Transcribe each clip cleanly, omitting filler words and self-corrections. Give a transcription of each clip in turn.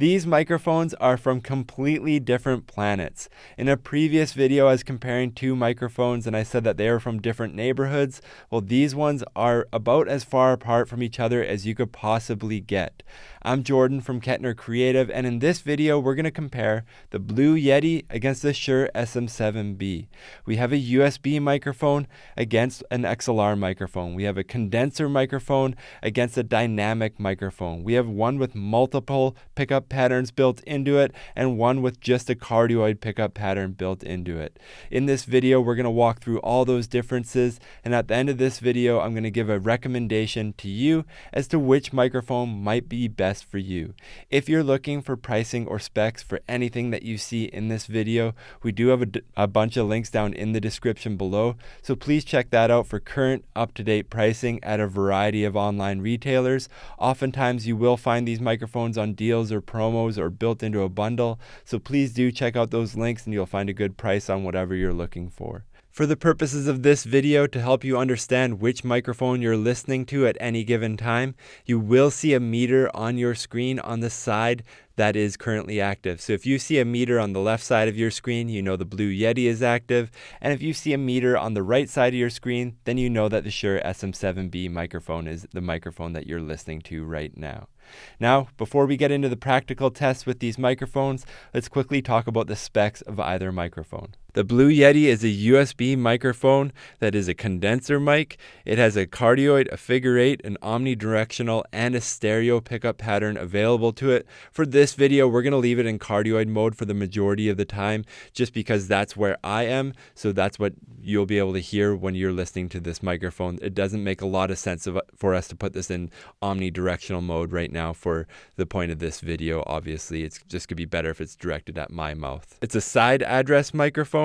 These microphones are from completely different planets. In a previous video, I was comparing two microphones and I said that they are from different neighborhoods. Well, these ones are about as far apart from each other as you could possibly get. I'm Jordan from Kettner Creative, and in this video, we're going to compare the Blue Yeti against the Shure SM7B. We have a USB microphone against an XLR microphone. We have a condenser microphone against a dynamic microphone. We have one with multiple pickup patterns built into it and one with just a cardioid pickup pattern built into it. In this video, we're going to walk through all those differences, and at the end of this video, I'm going to give a recommendation to you as to which microphone might be best for you. If you're looking for pricing or specs for anything that you see in this video, we do have a bunch of links down in the description below, so please check that out for current up-to-date pricing at a variety of online retailers. Oftentimes you will find these microphones on deals or promos or built into a bundle, so please do check out those links and you'll find a good price on whatever you're looking for. For the purposes of this video, to help you understand which microphone you're listening to at any given time, you will see a meter on your screen on the side that is currently active. So if you see a meter on the left side of your screen, you know the Blue Yeti is active. And if you see a meter on the right side of your screen, then you know that the Shure SM7B microphone is the microphone that you're listening to right now. Now, before we get into the practical tests with these microphones, let's quickly talk about the specs of either microphone. The Blue Yeti is a USB microphone that is a condenser mic. It has a cardioid, a figure 8, an omnidirectional, and a stereo pickup pattern available to it. For this video, we're going to leave it in cardioid mode for the majority of the time, just because that's where I am, so that's what you'll be able to hear when you're listening to this microphone. It doesn't make a lot of sense for us to put this in omnidirectional mode right now for the point of this video. Obviously, it's just going to be better if it's directed at my mouth. It's a side address microphone.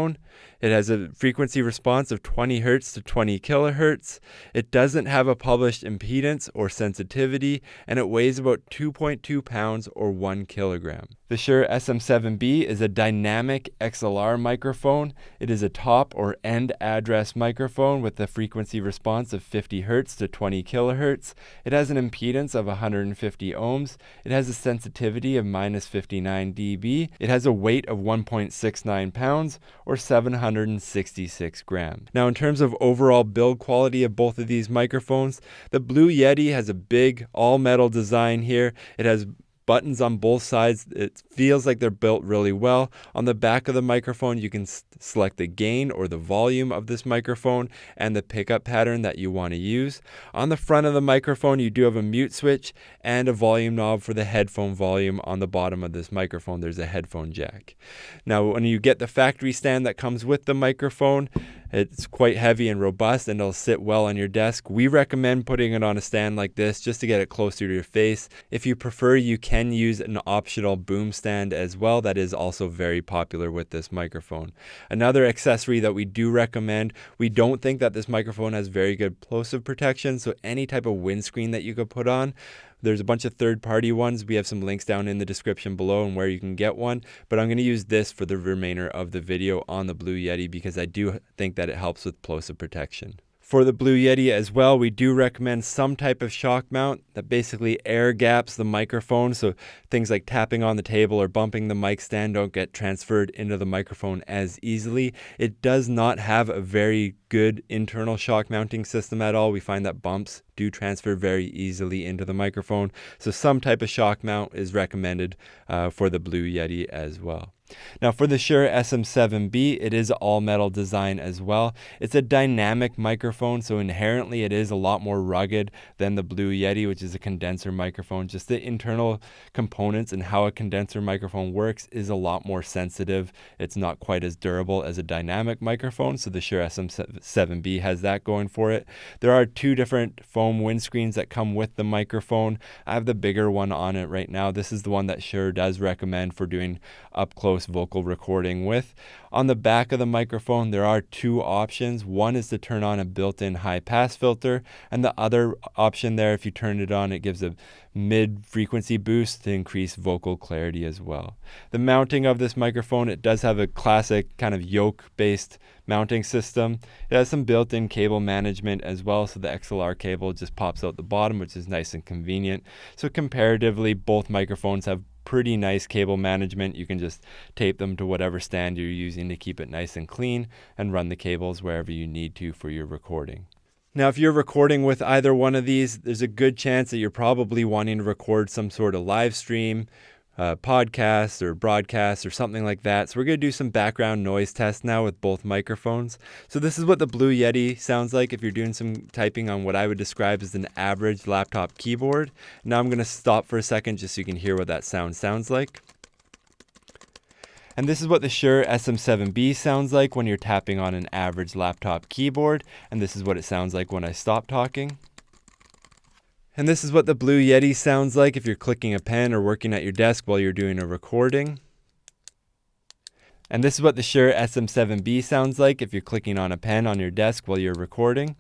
It has a frequency response of 20 Hz to 20 kHz. It doesn't have a published impedance or sensitivity, and it weighs about 2.2 pounds or 1 kilogram. The Shure SM7B is a dynamic XLR microphone. It is a top or end address microphone with a frequency response of 50 Hz to 20 kHz. It has an impedance of 150 ohms. It has a sensitivity of -59 dB. It has a weight of 1.69 pounds or 766 grams. Now, in terms of overall build quality of both of these microphones, the Blue Yeti has a big all-metal design here. It has buttons on both sides. It feels like they're built really well. On the back of the microphone, you can select the gain or the volume of this microphone and the pickup pattern that you want to use. On the front of the microphone, you do have a mute switch and a volume knob for the headphone volume. On the bottom of this microphone, there's a headphone jack. Now, when you get the factory stand that comes with the microphone, it's quite heavy and robust and it'll sit well on your desk. We recommend putting it on a stand like this just to get it closer to your face. If you prefer, you can use an optional boom stand as well. That is also very popular with this microphone. Another accessory that we do recommend, we don't think that this microphone has very good plosive protection, so any type of windscreen that you could put on. There's a bunch of third-party ones. We have some links down in the description below and where you can get one, but I'm going to use this for the remainder of the video on the Blue Yeti because I do think that it helps with plosive protection. For the Blue Yeti as well, we do recommend some type of shock mount that basically air gaps the microphone, so things like tapping on the table or bumping the mic stand don't get transferred into the microphone as easily. It does not have a very good internal shock mounting system at all. We find that bumps do transfer very easily into the microphone, so some type of shock mount is recommended for the Blue Yeti as well. Now, for the Shure SM7B, it is all metal design as well. It's a dynamic microphone, so inherently it is a lot more rugged than the Blue Yeti, which is a condenser microphone. Just the internal components and how a condenser microphone works is a lot more sensitive. It's not quite as durable as a dynamic microphone, so the Shure SM7B has that going for it. There are two different foam windscreens that come with the microphone. I have the bigger one on it right now. This is the one that Shure does recommend for doing up close vocal recording with. On the back of the microphone, there are two options. One is to turn on a built-in high pass filter, and the other option there, if you turn it on, it gives a mid-frequency boost to increase vocal clarity as well. The mounting of this microphone, it does have a classic kind of yoke-based mounting system. It has some built-in cable management as well, so the XLR cable just pops out the bottom, which is nice and convenient. So comparatively, both microphones have pretty nice cable management. You can just tape them to whatever stand you're using to keep it nice and clean and run the cables wherever you need to for your recording. Now, if you're recording with either one of these, there's a good chance that you're probably wanting to record some sort of live stream, podcast or broadcast or something like that. So we're going to do some background noise tests now with both microphones. So this is what the Blue Yeti sounds like if you're doing some typing on what I would describe as an average laptop keyboard. Now I'm going to stop for a second just so you can hear what that sound sounds like. And this is what the Shure SM7B sounds like when you're tapping on an average laptop keyboard. And this is what it sounds like when I stop talking. And this is what the Blue Yeti sounds like if you're clicking a pen or working at your desk while you're doing a recording. And this is what the Shure SM7B sounds like if you're clicking on a pen on your desk while you're recording.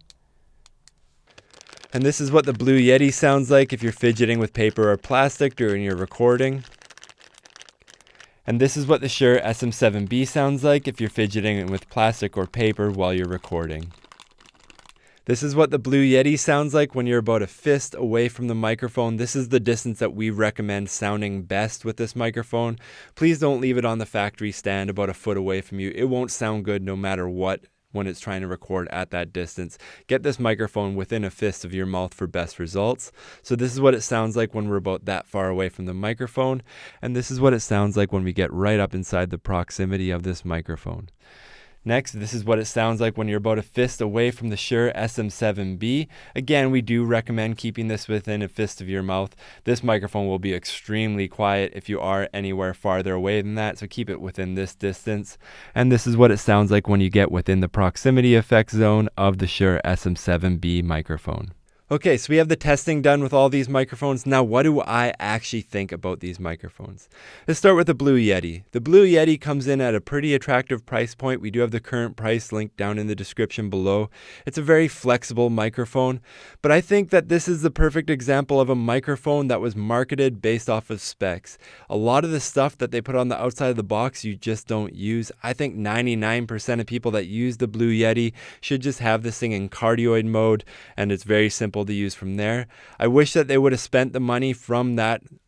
And this is what the Blue Yeti sounds like if you're fidgeting with paper or plastic during your recording. And this is what the Shure SM7B sounds like if you're fidgeting with plastic or paper while you're recording. This is what the Blue Yeti sounds like when you're about a fist away from the microphone. This is the distance that we recommend sounding best with this microphone. Please don't leave it on the factory stand about a foot away from you. It won't sound good no matter what when it's trying to record at that distance. Get this microphone within a fist of your mouth for best results. So this is what it sounds like when we're about that far away from the microphone. And this is what it sounds like when we get right up inside the proximity of this microphone. Next, this is what it sounds like when you're about a fist away from the Shure SM7B. Again, we do recommend keeping this within a fist of your mouth. This microphone will be extremely quiet if you are anywhere farther away than that, so keep it within this distance. And this is what it sounds like when you get within the proximity effect zone of the Shure SM7B microphone. Okay, so we have the testing done with all these microphones. Now, what do I actually think about these microphones? Let's start with the Blue Yeti. The Blue Yeti comes in at a pretty attractive price point. We do have the current price linked down in the description below. It's a very flexible microphone, but I think that this is the perfect example of a microphone that was marketed based off of specs. A lot of the stuff that they put on the outside of the box, you just don't use. I think 99% of people that use the Blue Yeti should just have this thing in cardioid mode, and it's very simple to use from there. I wish that they would have spent the money from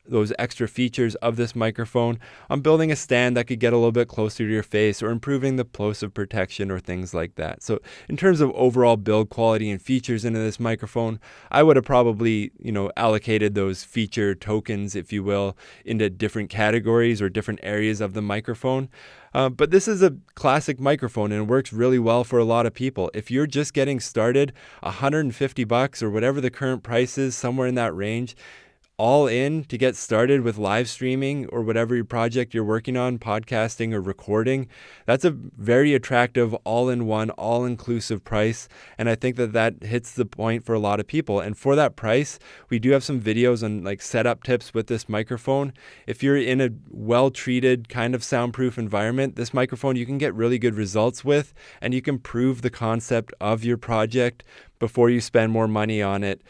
those extra features of this microphone on building a stand that could get a little bit closer to your face or improving the plosive protection or things like that. So in terms of overall build quality and features into this microphone, I would have probably, allocated those feature tokens, if you will, into different categories or different areas of the microphone. But this is a classic microphone and it works really well for a lot of people. If you're just getting started, $150 or whatever the current price is, somewhere in that range, all in to get started with live streaming or whatever your project you're working on, podcasting or recording, that's a very attractive all-in-one, all-inclusive price. And I think that hits the point for a lot of people. And for that price, we do have some videos on setup tips with this microphone. If you're in a well-treated kind of soundproof environment, this microphone you can get really good results with, and you can prove the concept of your project before you spend more money on it,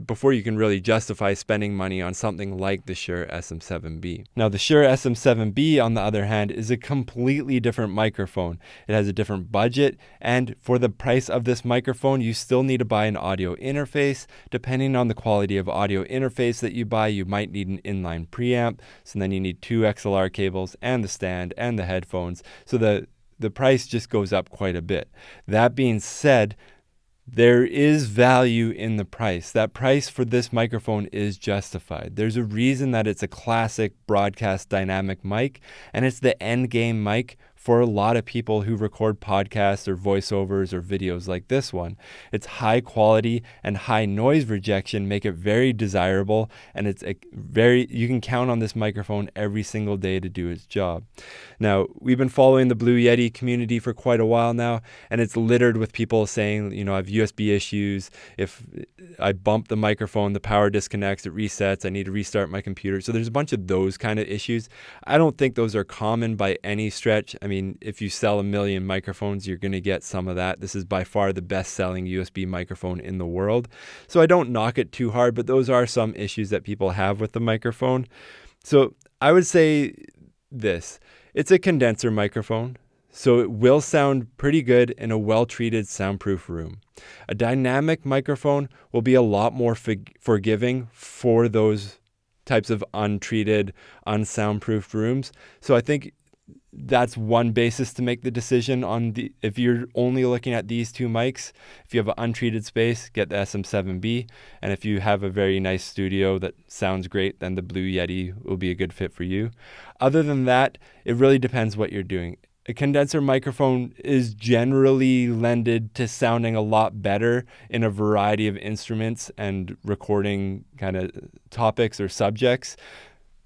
before you can really justify spending money on something like the Shure SM7B. Now, the Shure SM7B, on the other hand, is a completely different microphone. It has a different budget, and for the price of this microphone, you still need to buy an audio interface. Depending on the quality of audio interface that you buy, you might need an inline preamp, so then you need 2 XLR cables and the stand and the headphones, so the price just goes up quite a bit. That being said, there is value in the price. That price for this microphone is justified. There's a reason that it's a classic broadcast dynamic mic, and it's the end game mic for a lot of people who record podcasts or voiceovers or videos like this one. It's high quality and high noise rejection make it very desirable, and you can count on this microphone every single day to do its job. Now, we've been following the Blue Yeti community for quite a while now, and it's littered with people saying, I have USB issues. If I bump the microphone, the power disconnects, it resets, I need to restart my computer. So there's a bunch of those kind of issues. I don't think those are common by any stretch. I mean, if you sell 1 million microphones, you're going to get some of that. This is by far the best-selling USB microphone in the world. So I don't knock it too hard, but those are some issues that people have with the microphone. So I would say this. It's a condenser microphone, so it will sound pretty good in a well-treated soundproof room. A dynamic microphone will be a lot more forgiving for those types of untreated, unsoundproofed rooms. So I think that's one basis to make the decision on if you're only looking at these two mics. If you have an untreated space, get the SM7B. And if you have a very nice studio that sounds great, then the Blue Yeti will be a good fit for you. Other than that, it really depends what you're doing. A condenser microphone is generally lended to sounding a lot better in a variety of instruments and recording kind of topics or subjects.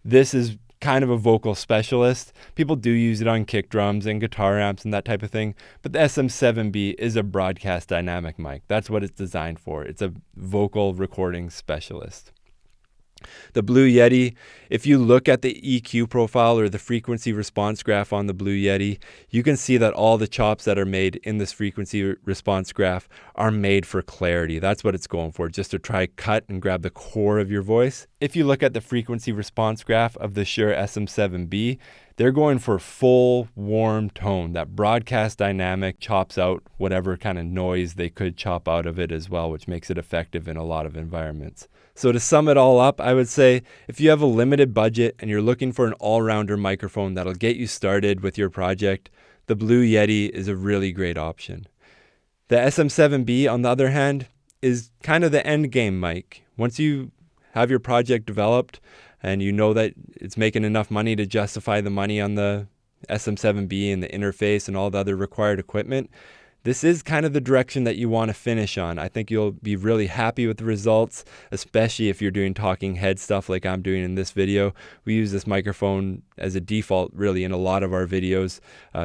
This is kind of a vocal specialist. People do use it on kick drums and guitar amps and that type of thing, but the SM7B is a broadcast dynamic mic. That's what it's designed for. It's a vocal recording specialist. The Blue Yeti, if you look at the EQ profile or the frequency response graph on the Blue Yeti, you can see that all the chops that are made in this frequency response graph are made for clarity. That's what it's going for, just to try cut and grab the core of your voice. If you look at the frequency response graph of the Shure SM7B, they're going for full warm tone. That broadcast dynamic chops out whatever kind of noise they could chop out of it as well, which makes it effective in a lot of environments. So to sum it all up, I would say if you have a limited budget and you're looking for an all-rounder microphone that'll get you started with your project, the Blue Yeti is a really great option. The SM7B, on the other hand, is kind of the end game mic. Once you have your project developed and you know that it's making enough money to justify the money on the SM7B and the interface and all the other required equipment, this is kind of the direction that you want to finish on. I think you'll be really happy with the results, especially if you're doing talking head stuff like I'm doing in this video. We use this microphone as a default really in a lot of our videos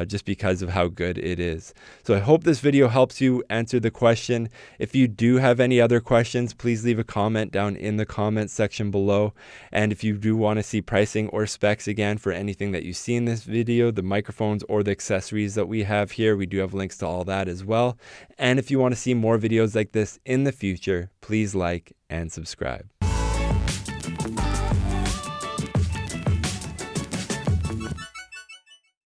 just because of how good it is. So I hope this video helps you answer the question. If you do have any other questions, please leave a comment down in the comments section below. And if you do want to see pricing or specs again for anything that you see in this video, the microphones or the accessories that we have here, we do have links to all that as well. And if you want to see more videos like this in the future, please like and subscribe.